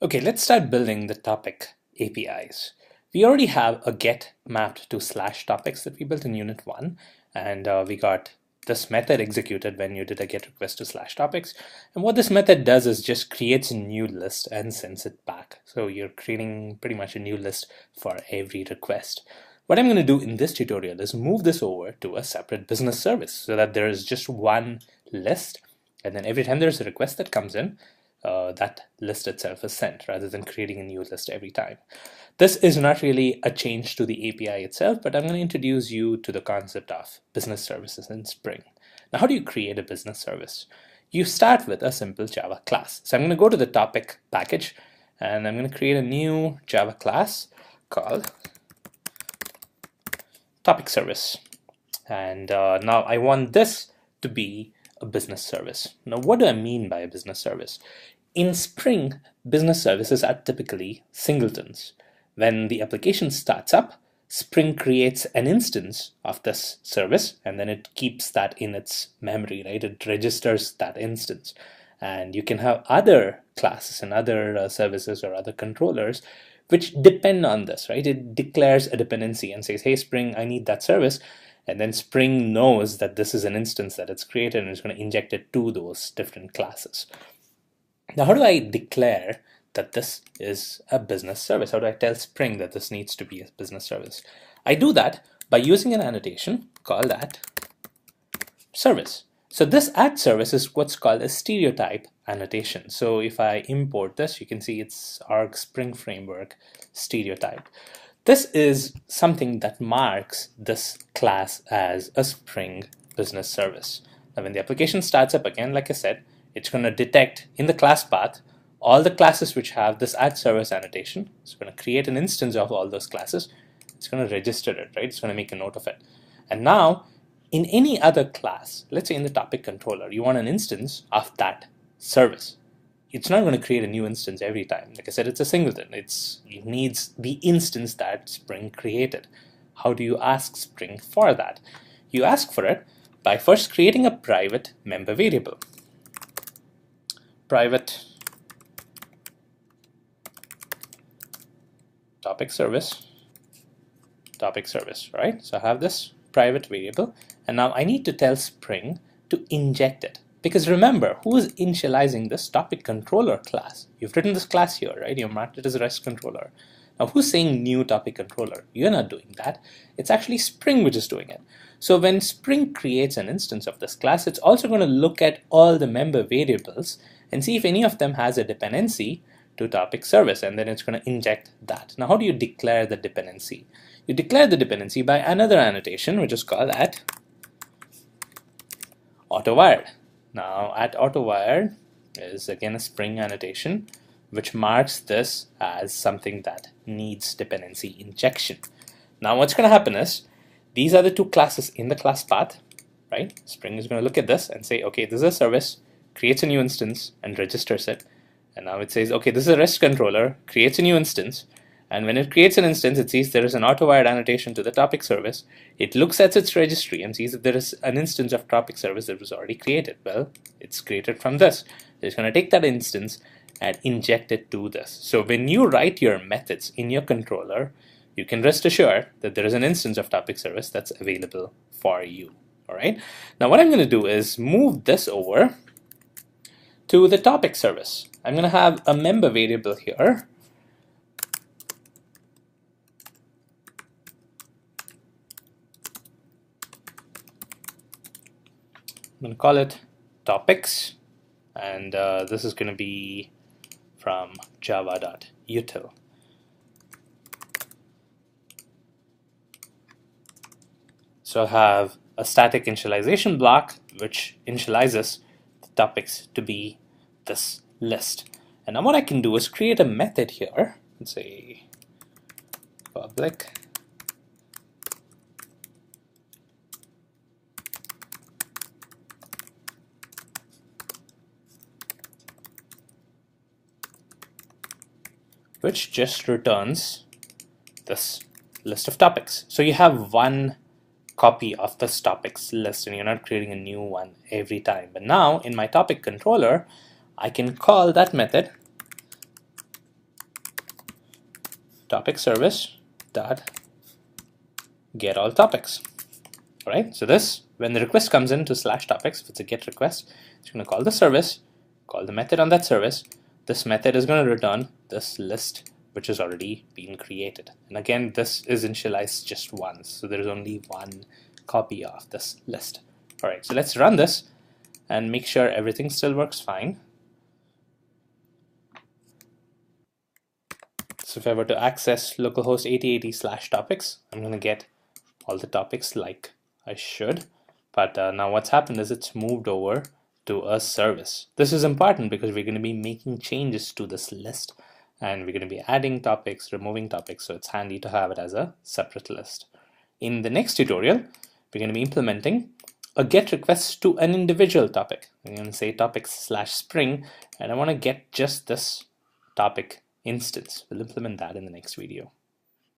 Okay, let's start building the topic APIs. We already have a get mapped to slash topics that we built in unit 1, and we got this method executed when you did a get request to slash topics. And what this method does is just creates a new list and sends it back. So you're creating pretty much a new list for every request. What I'm going to do in this tutorial is move this over to a separate business service so that there is just one list, and then every time there's a request that comes in, that list itself is sent rather than creating a new list every time. This is not really a change to the API itself, but I'm going to introduce you to the concept of business services in Spring. Now, how do you create a business service? You start with a simple Java class. So I'm going to go to the topic package and I'm going to create a new Java class called topic service. And now I want this to be a business service. Now, what do I mean by a business service? In Spring, business services are typically singletons. When the application starts up, Spring creates an instance of this service, and then it keeps that in its memory, right? It registers that instance. And you can have other classes and other services or other controllers which depend on this, right? It declares a dependency and says, hey, Spring, I need that service. And then Spring knows that this is an instance that it's created and it's going to inject it to those different classes. Now, how do I declare that this is a business service? How do I tell Spring that this needs to be a business service? I do that by using an annotation called @service. So this @service is what's called a stereotype annotation. So if I import this, you can see it's arg Spring Framework stereotype. This is something that marks this class as a Spring business service. Now, when the application starts up again, like I said, it's going to detect in the class path all the classes which have this @service annotation. It's going to create an instance of all those classes. It's going to register it, right? It's going to make a note of it. And now, in any other class, let's say in the topic controller, you want an instance of that service. It's not going to create a new instance every time. Like I said, it's a singleton. It needs the instance that Spring created. How do you ask Spring for that? You ask for it by first creating a private member variable. Private topic service, right? So I have this private variable, and now I need to tell Spring to inject it. Because remember, who is initializing this topic controller class? You've written this class here, right? You've marked it as a REST controller. Now, who's saying new topic controller? You're not doing that. It's actually Spring which is doing it. So when Spring creates an instance of this class, it's also going to look at all the member variables and see if any of them has a dependency to topic service, and then it's going to inject that. Now, how do you declare the dependency? You declare the dependency by another annotation, which is called @autowired. Now, @autowired is again a Spring annotation, which marks this as something that needs dependency injection. Now, what's going to happen is these are the two classes in the class path, right? Spring is going to look at this and say, okay, this is a service, creates a new instance and registers it. And now it says, okay, this is a REST controller, creates a new instance. And when it creates an instance, it sees there is an auto-wired annotation to the topic service. It looks at its registry and sees that there is an instance of topic service that was already created. Well, it's created from this. It's going to take that instance and inject it to this. So when you write your methods in your controller, you can rest assured that there is an instance of topic service that's available for you. All right. Now, what I'm going to do is move this over to the topic service. I'm going to have a member variable here. I'm going to call it topics, and this is going to be from java.util. So I have a static initialization block which initializes the topics to be this list. And now what I can do is create a method here. Let's say public which just returns this list of topics. So you have one copy of this topics list and you're not creating a new one every time. But now in my topic controller, I can call that method topic service dot get all topics. All right, so this, when the request comes into slash topics, if it's a get request, it's going to call the service, call the method on that service. This method is going to return this list which has already been created. And again, this is initialized just once, so there is only one copy of this list. All right, so let's run this and make sure everything still works fine. So if I were to access localhost 8080/topics, I'm going to get all the topics like I should. But now what's happened is it's moved over to a service. This is important because we're going to be making changes to this list, and we're going to be adding topics, removing topics, so it's handy to have it as a separate list. In the next tutorial, we're going to be implementing a get request to an individual topic. I'm going to say topics/spring, and I want to get just this topic instance. We'll implement that in the next video.